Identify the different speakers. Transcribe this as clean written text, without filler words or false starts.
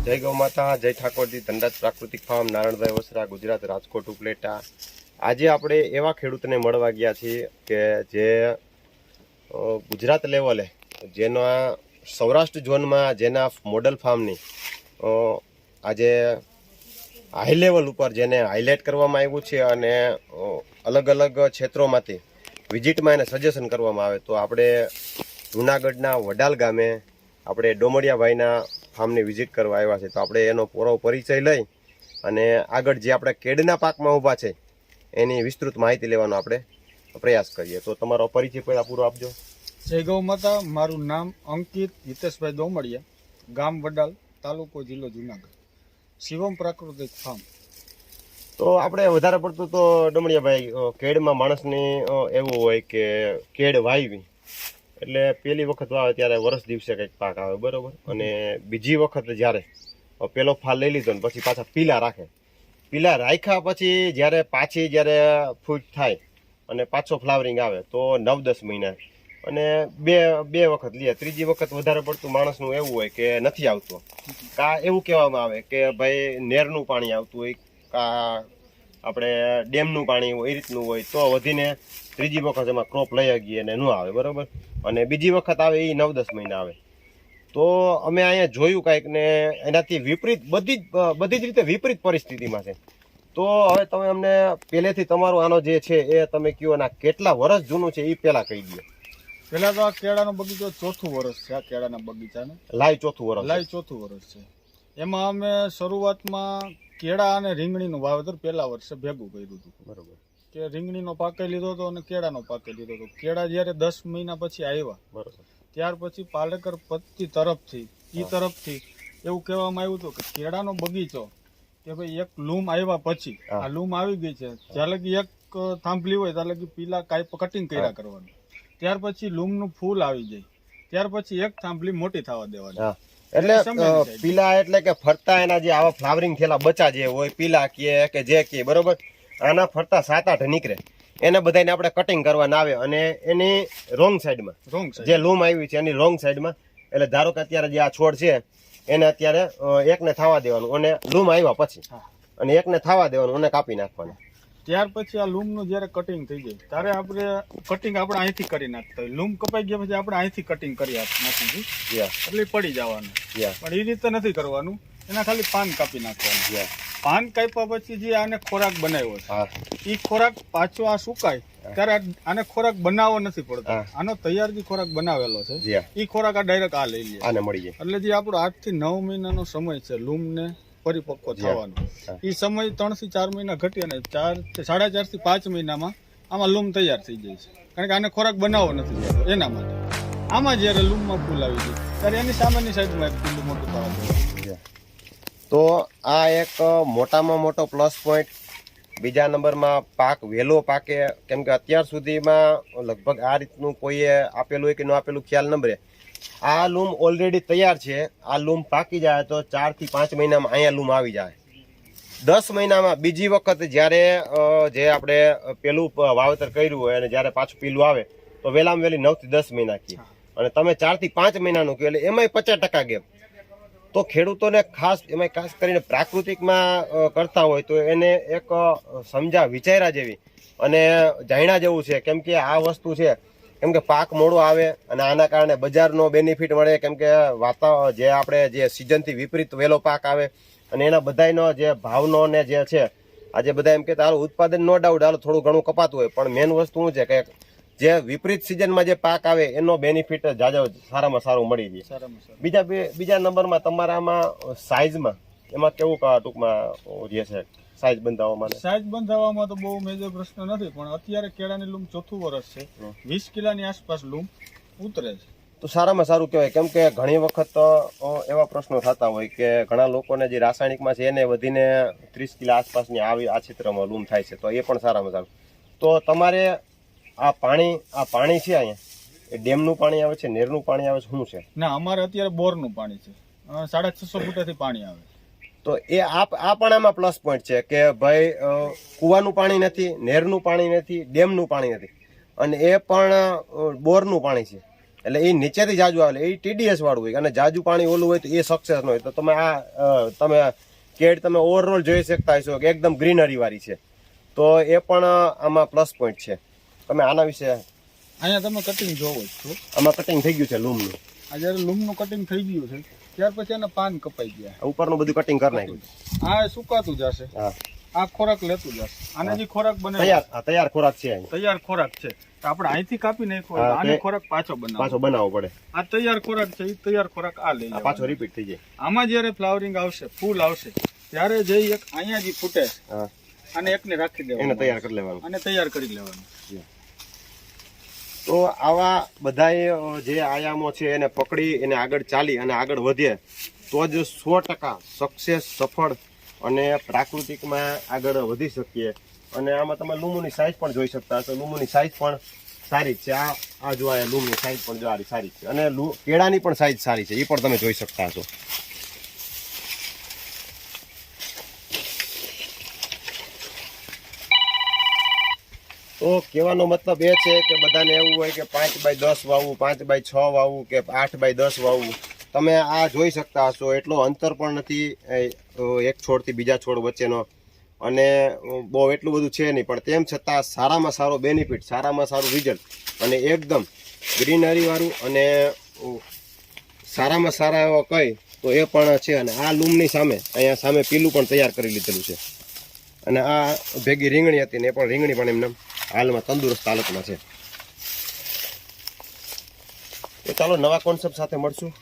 Speaker 1: જય ગૌ માતા, જય ઠાકોરજી, ધનરાજ પ્રાકૃતિક ફાર્મ, નારાયણભાઈ વસરા, ગુજરાત, રાજકોટ ઉપલેટા. આજે આપણે એવા ખેડૂતને મળવા ગયા છીએ કે જે ગુજરાત લેવલે જેના સૌરાષ્ટ્ર ઝોનમાં જેના મોડલ ફાર્મની આજે હાઈ લેવલ ઉપર જેને હાઇલાઇટ કરવામાં આવ્યું છે અને અલગ અલગ ક્ષેત્રોમાંથી વિઝિટમાં એને સજેશન કરવામાં આવે તો આપણે જૂનાગઢના વડાલ ગામે આપણે ડોમડિયાભાઈના ફાર્મની વિઝિટ કરવા આવ્યા છે. તો આપણે એનો પૂરો પરિચય લઈ અને આગળ જે આપણે કેળના પાકમાં ઊભા છે એની વિસ્તૃત માહિતી લેવાનો આપણે પ્રયાસ કરીએ. તો તમારો પરિચય પહેલાં પૂરો આપજો.
Speaker 2: જય ગૌ માતા. મારું નામ અંકિત હિતેશભાઈ દોમડિયા, ગામ વડાલ, તાલુકો જિલ્લો જુનાગઢ, શિવમ પ્રાકૃતિક ફાર્મ.
Speaker 1: તો આપણે વધારે પડતું તો ડોમડિયાભાઈ કેળમાં માણસની એવું હોય કે કેળ વાવી એટલે પહેલી વખત વાવે ત્યારે વર્ષ દિવસે કંઈક પાક આવે, બરોબર, અને બીજી વખત જ્યારે પેલો ફાલ લઈ લીધો ને પછી પાછા પીલા રાખે. પીલા રાખ્યા પછી જ્યારે ફૂટ થાય અને પાછો ફ્લાવરિંગ આવે તો 9-10 મહિના અને બે વખત લે. ત્રીજી વખત વધારે પડતું માણસનું એવું હોય કે નથી આવતું, કા એવું કહેવામાં આવે કે ભાઈ નેરનું પાણી આવતું હોય, કા આપણે ડેમનું પાણી હોય, એ રીતનું હોય તો વધીને ત્રીજી વખત એમાં ક્રોપ લઈ ગઈ અને ન આવે, બરોબર. અને બીજી વખત આવે એ 9-10 મહિના આવે. તો અમે અહીંયા જોયું કાંઈક ને એનાથી વિપરીત બધી જ રીતે વિપરીત પરિસ્થિતિમાં છે. તો હવે તમે અમને પહેલેથી તમારો આનો જે છે એ તમે કહો અને કેટલા વર્ષ જૂનું છે એ પહેલાં કહી દો.
Speaker 2: પેલા તો આ કેળાનો બગીચો 4થું વર્ષ છે. આ કેળાના બગીચાને
Speaker 1: લાઈ 4થું વર્ષ
Speaker 2: છે. એમાં અમે શરૂઆતમાં કેળા અને રીંગણીનું વાવેતર પહેલા વર્ષે ભેગું કર્યું હતું,
Speaker 1: બરોબર,
Speaker 2: કે રીંગણીનો પાકે લીધો હતો અને કેળાનો પાકે લીધો હતો. કેળા જ્યારે 10 મહિના પછી આવ્યા,
Speaker 1: બરોબર,
Speaker 2: ત્યાર પછી પાલેકર પત્તી તરફથી એવું કહેવામાં આવ્યું હતું કે કેળાનો બગીચો કે ભાઈ એક લૂમ આવ્યા પછી આ લૂમ આવી ગઈ છે, જ્યાં લગી એક થાંભલી હોય ત્યાં લગી પીલા કાંઈ કટિંગ કર્યા કરવાનું. ત્યાર પછી લૂમનું ફૂલ આવી જાય, ત્યાર પછી એક થાંભલી મોટી થવા દેવાની.
Speaker 1: એટલે પીલા એટલે કે ફરતા એના જે આવા ફ્લાવરિંગ થયેલા બચ્ચા જે હોય પીલા કે જે કે બરોબર, આના ફરતા 7-8 નીકળે એને બધાને આપણે કટિંગ કરવાના આવે અને એની રોંગ સાઈડમાં જે લૂમ આવી છે એની રોંગ સાઈડમાં, એટલે ધારો કે અત્યારે જે આ છોડ છે એને અત્યારે એકને થવા દેવાનું અને લૂમ આવ્યા પછી અને એકને થવા દેવાનું અને કાપી નાખવાનું.
Speaker 2: ત્યાર પછી આ લૂમનું જ્યારે કટિંગ થઈ જાય ત્યારે આપણે કટિંગ આપણે અહીંથી કરી નાખતા હોય. લૂમ કપાઈ ગયા પછી આપણે અહીંથી કટિંગ કરી નાખીશું એટલે પડી જવાનું. પણ એ રીતે નથી કરવાનું, એના ખાલી પાન કાપી નાખવાનું. પાન કાપ્યા પછી જે આને ખોરાક બનાવ્યો છે એ ખોરાક પાછો આ સુકાય ત્યારે આને ખોરાક બનાવવો નથી પડતો. આનો તૈયાર જે ખોરાક બનાવેલો છે એ ખોરાક આ ડાયરેક્ટ આ લઈ લે, આને મળી જાય. એટલે જે આપણો 8 થી 9 મહિનાનો સમય છે લૂમને પરિપક્વ થવાનો, એ સમય 3 થી 4 મહિના ઘટી અને 4.5 થી 5 મહિનામાં આમાં લૂમ તૈયાર થઈ જાય છે. કારણ કે આને ખોરાક બનાવવો નથી જતો. એના માટે આમાં જયારે લૂમમાં ફૂલ આવી જાય ત્યારે એની સામેની સાઈડમાં એક ફૂલ મોટું થવા જોઈએ.
Speaker 1: તો આ એક મોટામાં મોટો પ્લસ પોઈન્ટ. બીજા નંબરમાં પાક વહેલો પાકે, કેમ કે અત્યાર સુધીમાં લગભગ આ રીતનું કોઈએ આપેલું હોય કે ન આપેલું ખ્યાલ ન રહે. આ લૂમ ઓલરેડી તૈયાર છે, આ લૂમ પાકી જાય તો 4 થી 5 મહિનામાં અહીંયા લૂમ આવી જાય. 10 મહિનામાં બીજી વખત જ્યારે જે આપણે પેલું વાવેતર કર્યું હોય અને જ્યારે પાછું પીલું આવે તો વહેલામાં વહેલી 9 થી 10 મહિના કહે અને તમે 4 થી 5 મહિનાનું કહો એટલે એમાંય 50% ગેપ. તો ખેડૂતોને ખાસ કરીને પ્રાકૃતિકમાં કરતા હોય તો એને એક સમજા વિચાર્યા જેવી અને જાણ્યા જેવું છે. કેમ કે આ વસ્તુ છે, કેમ કે પાક મોડો આવે અને આના કારણે બજારનો બેનિફિટ મળે, કેમ કે જે આપણે જે સિઝનથી વિપરીત વહેલો પાક આવે અને એના બધાનો જે ભાવનો ને જે છે આજે બધા એમ કહેતા હાલ ઉત્પાદન નો ડાઉટ હાલ થોડું ઘણું કપાતું હોય, પણ મેન વસ્તુ શું છે કે જે વિપરીત સિઝનમાં જે પાક આવે એનો બેનિફિટ જાજો સારામાં સારું મળી જાય. બીજા નંબરમાં તમારામાં સાઇઝમાં એમાં કેવું ટૂંકમાં જે છે સાઇઝ
Speaker 2: બંધાવવામાં તો બહુ મેજર પ્રશ્ન નથી, પણ અત્યારે કેળાની લૂમ 4થું વર્ષ છે, 20 કિલોની આસપાસ લૂમ ઉતરે છે.
Speaker 1: તો સારામાં સારું કહેવાય. કેમ કે ઘણી વખત એવા પ્રશ્નો થતા હોય કે ઘણા લોકોને જે રાસાયણિકમાં છે એને વધીને 30 કિલો આસપાસની આ ક્ષેત્રમાં લૂમ થાય છે, તો એ પણ સારામાં સારું. તો તમારે આ પાણી છે અહીંયા એ ડેમનું પાણી આવે છે, નેરનું પાણી આવે છે, શું છે?
Speaker 2: ના, અમારે અત્યારે બોરનું પાણી છે, 650 ફૂટેથી પાણી આવે.
Speaker 1: તો એ આ પણ આમાં પ્લસ પોઈન્ટ છે કે ભાઈ કૂવાનું પાણી નથી, નેરનું પાણી નથી, ડેમનું પાણી નથી અને એ પણ બોરનું પાણી છે. એટલે એ નીચેથી જાજુ આવે એ TDS વાળું હોય અને જાજુ પાણી ઓલું હોય તો એ સક્સેસ ન હોય. તો તમે તમે કેડ તમે ઓવરઓલ જોઈ શકતા હશો કે એકદમ ગ્રીનરી વાળી છે. તો એ પણ આમાં પ્લસ પોઈન્ટ છે. તમે આના વિશે
Speaker 2: અહીંયા તમે કટિંગ જોવો જ છો.
Speaker 1: આમાં કટિંગ થઈ ગયું છે લૂમનું.
Speaker 2: આ જ્યારે લૂમનું કટિંગ થઈ ગયું છે ત્યાર પછી એના પાન કપાઈ ગયા,
Speaker 1: ઉપરનું બધું કટિંગ કરી નાખ્યું.
Speaker 2: આ સુકાતું જશે,
Speaker 1: હા
Speaker 2: આ ખોરાક લેતું જશે. આને જે ખોરાક બને
Speaker 1: તૈયાર ખોરાક છે,
Speaker 2: તૈયાર ખોરાક છે. તો આપણે અહીંથી કાપી નાખ્યો, આને ખોરાક પાછો
Speaker 1: બનાવવો પડે.
Speaker 2: આ તૈયાર ખોરાક છે, એ તૈયાર ખોરાક આ લઈ
Speaker 1: પાછો રિપીટ થઈ જાય.
Speaker 2: આમાં જ્યારે ફ્લાવરિંગ આવશે, ફૂલ આવશે, ત્યારે જે એક અહીંયા જે ફૂટે આને એકને રાખી દેવાનું,
Speaker 1: એને તૈયાર કરી લેવાનું,
Speaker 2: અને તૈયાર કરી લેવાનું.
Speaker 1: તો આવા બધા જે આયામો છે એને પકડી એને આગળ ચાલી અને આગળ વધીએ તો જ 100% સક્સેસ સફળ અને પ્રાકૃતિકમાં આગળ વધી શકીએ. અને આમાં તમે લૂમની સાઈઝ પણ જોઈ શકતા હશો. લૂમની સાઈઝ પણ સારી છે. આ જો આ લૂમની સાઈઝ પણ જો આ સારી છે અને કેળાની પણ સાઈઝ સારી છે, એ પણ તમે જોઈ શકતા હશો. તો કહેવાનો મતલબ એ છે કે બધાને એવું હોય કે 5x10 વાવવું, 5x6 વાવવું કે 8x10 વાવવું. તમે આ જોઈ શકતા હશો એટલો અંતર પણ નથી એક છોડથી બીજા છોડ વચ્ચેનો, અને બહુ એટલું બધું છે નહીં, પણ તેમ છતાં સારામાં સારો બેનિફિટ, સારામાં સારું રિઝલ્ટ અને એકદમ ગ્રીનરી વાળું અને સારામાં સારા એવો કહી તો એ પણ છે. અને આ લૂમની સામે અહીંયા સામે પીલું પણ તૈયાર કરી લીધેલું છે. અને આ ભેગી રીંગણી હતી ને એ પણ રીંગણી પણ એમને હાલમાં તંદુરસ્ત હાલતમાં છે. તો ચાલો નવા કોન્સેપ્ટ સાથે મળશું.